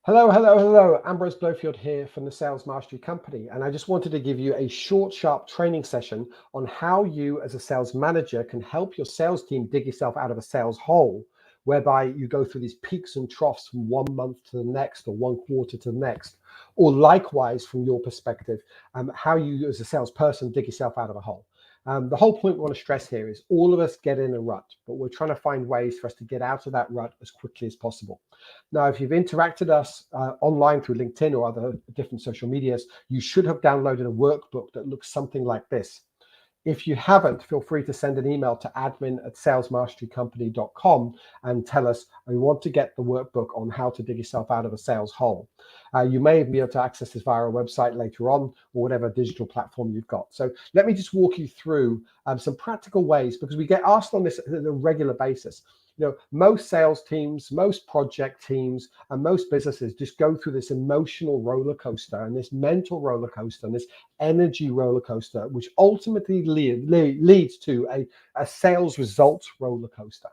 Hello, hello, hello. Ambrose Blowfield here from the Sales Mastery Company. And I just wanted to give you a short, sharp training session on how you as a sales manager can help your sales team dig yourself out of a sales hole, whereby you go through these peaks and troughs from 1 month to the next or 1 quarter to the next, or likewise from your perspective, how you as a salesperson dig yourself out of a hole. The whole point we want to stress here is all of us get in a rut, but we're trying to find ways for us to get out of that rut as quickly as possible. Now, if you've interacted us online through LinkedIn or other different social medias, you should have downloaded a workbook that looks something like this. If you haven't, feel free to send an email to admin@salesmasterycompany.com and tell us we want to get the workbook on how to dig yourself out of a sales hole. You may be able to access this via our website later on or whatever digital platform you've got. So let me just walk you through some practical ways, because we get asked on this at a regular basis. Most sales teams, most project teams, and most businesses just go through this emotional roller coaster and this mental roller coaster and this energy roller coaster, which ultimately leads to a sales results roller coaster.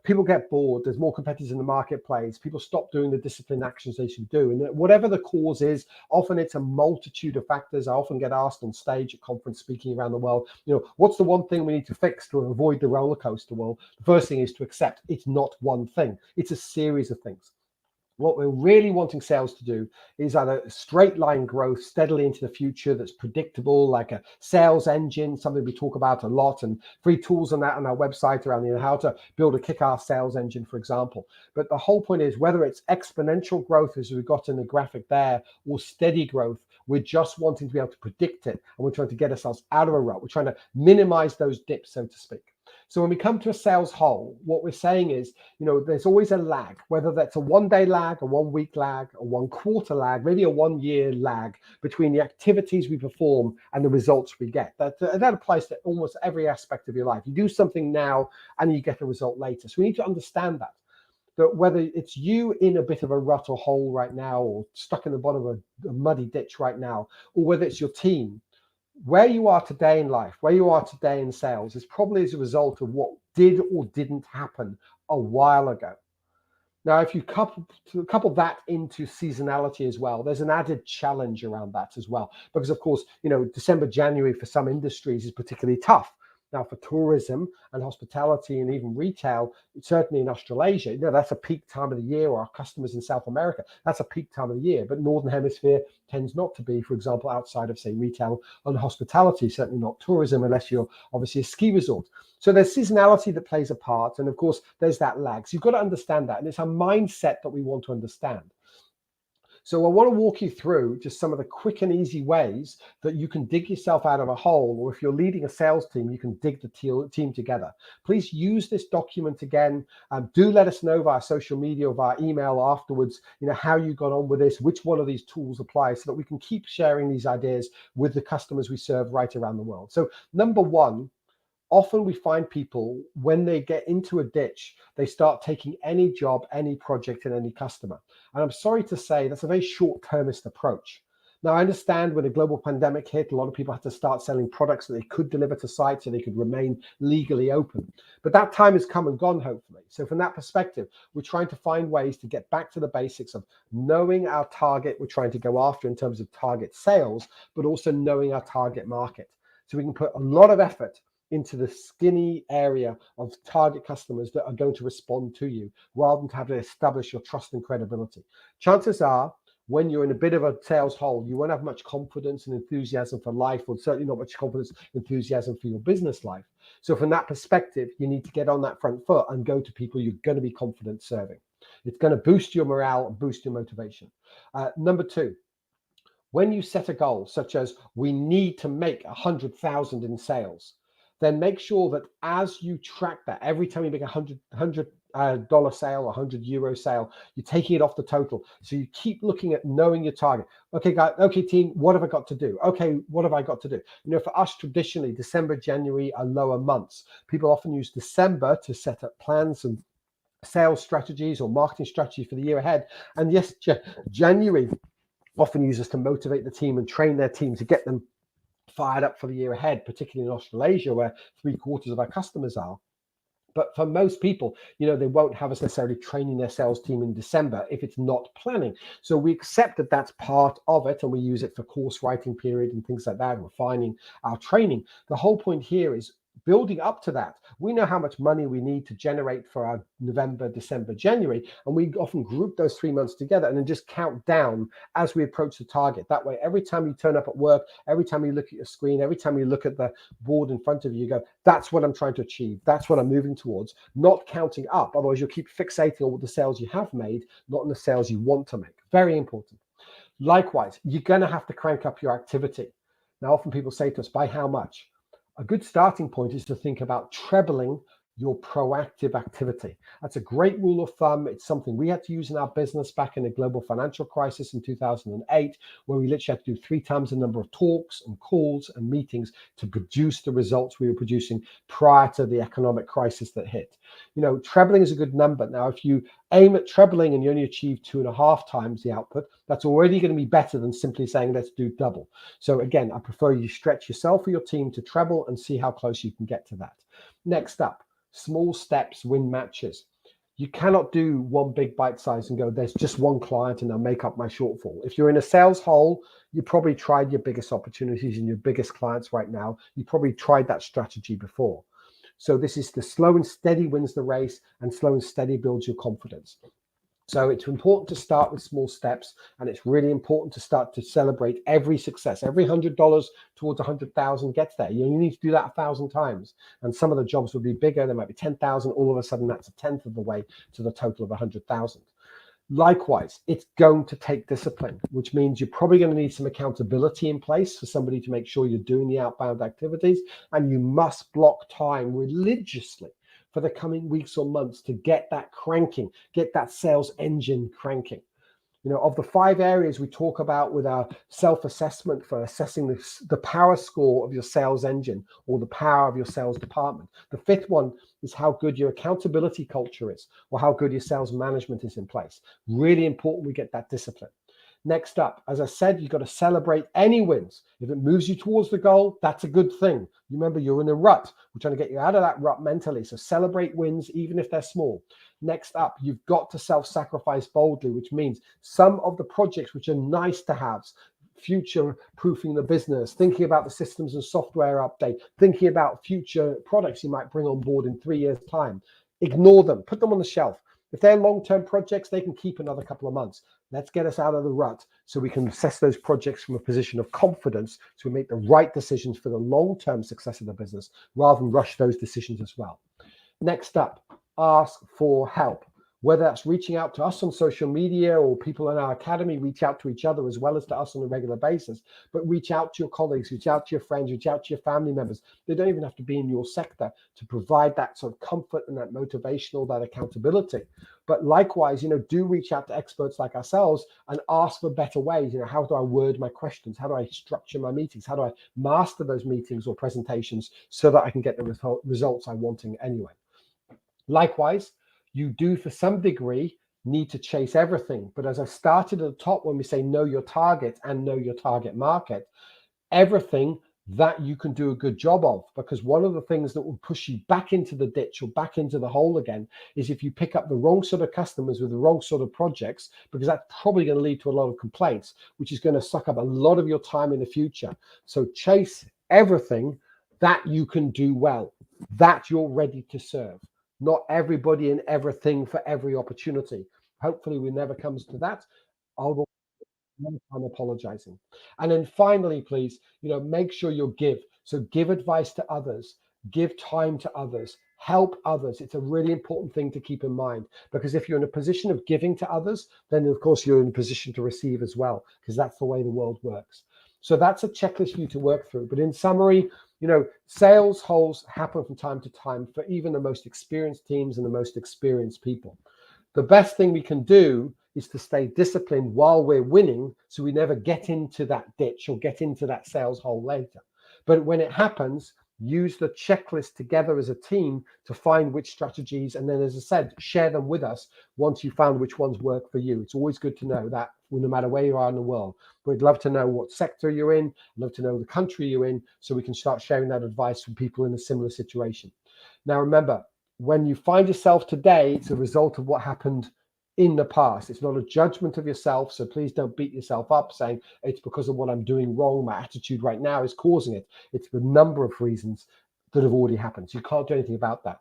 People get bored. There's more competitors in the marketplace. People stop doing the disciplined actions they should do. And whatever the cause is, often it's a multitude of factors. I often get asked on stage at conference speaking around the world, what's the one thing we need to fix to avoid the roller coaster? Well, the first thing is to accept it's not one thing. It's a series of things. What we're really wanting sales to do is either straight line growth steadily into the future that's predictable, like a sales engine, something we talk about a lot, and free tools on that on our website around how to build a kick-ass sales engine, for example. But the whole point is, whether it's exponential growth, as we've got in the graphic there, or steady growth, we're just wanting to be able to predict it, and we're trying to get ourselves out of a rut. We're trying to minimize those dips, so to speak. So when we come to a sales hole, what we're saying is, there's always a lag, whether that's a 1-day lag, a 1-week lag, a 1-quarter lag, maybe a 1-year lag between the activities we perform and the results we get. That applies to almost every aspect of your life. You do something now and you get a result later. So we need to understand that whether it's you in a bit of a rut or hole right now, or stuck in the bottom of a muddy ditch right now, or whether it's your team, where you are today in life, where you are today in sales, is probably as a result of what did or didn't happen a while ago. Now, if you couple that into seasonality as well, there's an added challenge around that as well. Because, of course, December, January for some industries is particularly tough. Now, for tourism and hospitality and even retail, certainly in Australasia, that's a peak time of the year, or our customers in South America, that's a peak time of the year. But Northern Hemisphere tends not to be, for example, outside of, say, retail and hospitality, certainly not tourism, unless you're obviously a ski resort. So there's seasonality that plays a part. And of course, there's that lag. So you've got to understand that. And it's a mindset that we want to understand. So I want to walk you through just some of the quick and easy ways that you can dig yourself out of a hole, or if you're leading a sales team, you can dig the team together. Please use this document again. Do let us know via social media or via email afterwards, how you got on with this, which one of these tools applies, so that we can keep sharing these ideas with the customers we serve right around the world. So number one, often we find people, when they get into a ditch, they start taking any job, any project, and any customer. And I'm sorry to say, that's a very short-termist approach. Now, I understand when the global pandemic hit, a lot of people had to start selling products that they could deliver to sites so they could remain legally open. But that time has come and gone, hopefully. So from that perspective, we're trying to find ways to get back to the basics of knowing our target we're trying to go after in terms of target sales, but also knowing our target market. So we can put a lot of effort into the skinny area of target customers that are going to respond to you, rather than to have to establish your trust and credibility. Chances are, when you're in a bit of a sales hole, you won't have much confidence and enthusiasm for life, or certainly not much confidence, enthusiasm for your business life. So from that perspective, you need to get on that front foot and go to people you're going to be confident serving. It's going to boost your morale and boost your motivation. Number two, when you set a goal, such as we need to make 100,000 in sales, then make sure that as you track that, every time you make $100 sale, €100 sale, you're taking it off the total. So you keep looking at knowing your target. Okay, guys, okay, team, what have I got to do? Okay, what have I got to do? For us, traditionally, December, January are lower months. People often use December to set up plans and sales strategies or marketing strategies for the year ahead. And yes, January often uses to motivate the team and train their team to get them fired up for the year ahead, particularly in Australasia, where 3/4 of our customers are. But for most people, they won't have us necessarily training their sales team in December if it's not planning. So we accept that that's part of it, and we use it for course writing period and things like that, refining our training. The whole point here is building up to that. We know how much money we need to generate for our November, December, January, and we often group those 3 months together and then just count down as we approach the target. That way, every time you turn up at work, every time you look at your screen, every time you look at the board in front of you, you go, that's what I'm trying to achieve. That's what I'm moving towards, not counting up. Otherwise, you'll keep fixating on the sales you have made, not on the sales you want to make. Very important. Likewise, you're going to have to crank up your activity. Now, often people say to us, by how much? A good starting point is to think about trebling your proactive activity. That's a great rule of thumb. It's something we had to use in our business back in the global financial crisis in 2008, where we literally had to do 3 times the number of talks and calls and meetings to produce the results we were producing prior to the economic crisis that hit. Trebling is a good number. Now, if you aim at trebling and you only achieve 2.5 times the output, that's already going to be better than simply saying, let's do double. So again, I prefer you stretch yourself or your team to treble and see how close you can get to that. Next up, small steps win matches. You cannot do one big bite size and go, there's just one client and I'll make up my shortfall. If you're in a sales hole, you probably tried your biggest opportunities and your biggest clients right now. You probably tried that strategy before. So this is the slow and steady wins the race, and slow and steady builds your confidence. So it's important to start with small steps, and it's really important to start to celebrate every success. Every $100 towards 100,000 gets there. You need to do that 1,000 times, and some of the jobs will be bigger. There might be 10,000. All of a sudden, that's a tenth of the way to the total of 100,000. Likewise, it's going to take discipline, which means you're probably going to need some accountability in place for somebody to make sure you're doing the outbound activities, and you must block time religiously for the coming weeks or months to get that cranking, get that sales engine cranking. Of the 5 areas we talk about with our self-assessment for assessing the power score of your sales engine or the power of your sales department, the 5th one is how good your accountability culture is, or how good your sales management is in place. Really important we get that discipline. Next up, as I said, you've got to celebrate any wins. If it moves you towards the goal, that's a good thing. Remember, you're in a rut. We're trying to get you out of that rut mentally. So celebrate wins, even if they're small. Next up, you've got to self-sacrifice boldly, which means some of the projects which are nice to have, future-proofing the business, thinking about the systems and software update, thinking about future products you might bring on board in 3 years' time. Ignore them. Put them on the shelf. If they're long-term projects, they can keep another couple of months. Let's get us out of the rut so we can assess those projects from a position of confidence so we make the right decisions for the long-term success of the business rather than rush those decisions as well. Next up, ask for help. Whether that's reaching out to us on social media or people in our academy reach out to each other as well as to us on a regular basis, but reach out to your colleagues, reach out to your friends, reach out to your family members. They don't even have to be in your sector to provide that sort of comfort and that motivational, that accountability. But likewise, do reach out to experts like ourselves and ask for better ways. How do I word my questions? How do I structure my meetings? How do I master those meetings or presentations so that I can get the results I'm wanting anyway? Likewise, you do, for some degree, need to chase everything. But as I started at the top, when we say know your target and know your target market, everything that you can do a good job of, because one of the things that will push you back into the ditch or back into the hole again is if you pick up the wrong sort of customers with the wrong sort of projects, because that's probably going to lead to a lot of complaints, which is going to suck up a lot of your time in the future. So chase everything that you can do well, that you're ready to serve. Not everybody and everything for every opportunity. Hopefully we never comes to that. I'll I'm apologizing. And then finally, please, make sure you give. So give advice to others, give time to others, help others. It's a really important thing to keep in mind, because if you're in a position of giving to others, then of course you're in a position to receive as well, because that's the way the world works. So that's a checklist for you to work through. But in summary, sales holes happen from time to time for even the most experienced teams and the most experienced people. The best thing we can do is to stay disciplined while we're winning, so we never get into that ditch or get into that sales hole later. But when it happens, use the checklist together as a team to find which strategies, and then, as I said, share them with us once you found which ones work for you. It's always good to know that, no matter where you are in the world. We'd love to know what sector you're in, love to know the country you're in, so we can start sharing that advice from people in a similar situation. Now, remember, when you find yourself today, it's a result of what happened in the past. It's not a judgment of yourself. So please don't beat yourself up saying it's because of what I'm doing wrong. My attitude right now is causing it. It's the number of reasons that have already happened. So you can't do anything about that.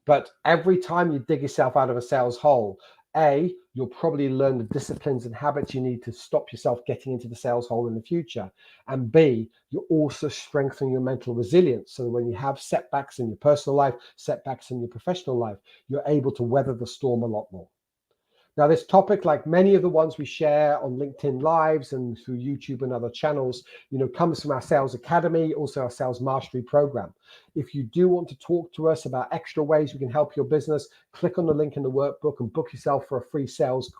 But every time you dig yourself out of a sales hole, A, you'll probably learn the disciplines and habits you need to stop yourself getting into the sales hole in the future. And B, you're also strengthening your mental resilience. So that when you have setbacks in your personal life, setbacks in your professional life, you're able to weather the storm a lot more. Now, this topic, like many of the ones we share on LinkedIn Lives and through YouTube and other channels, comes from our Sales Academy, also our Sales Mastery program. If you do want to talk to us about extra ways we can help your business, click on the link in the workbook and book yourself for a free sales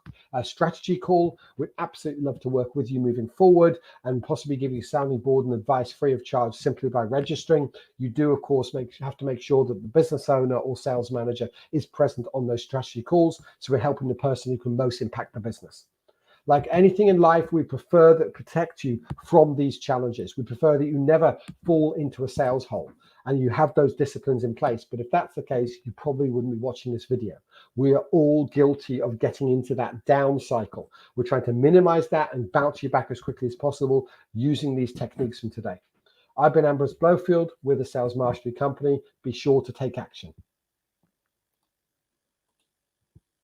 strategy call. We'd absolutely love to work with you moving forward and possibly give you sounding board and advice free of charge simply by registering. You do, of course, have to make sure that the business owner or sales manager is present on those strategy calls. So we're helping the person who can most impact the business. Like anything in life, we prefer that protect you from these challenges. We prefer that you never fall into a sales hole and you have those disciplines in place. But if that's the case, you probably wouldn't be watching this video. We are all guilty of getting into that down cycle. We're trying to minimize that and bounce you back as quickly as possible using these techniques from today. I've been Ambrose Blowfield with the Sales Mastery Company. Be sure to take action.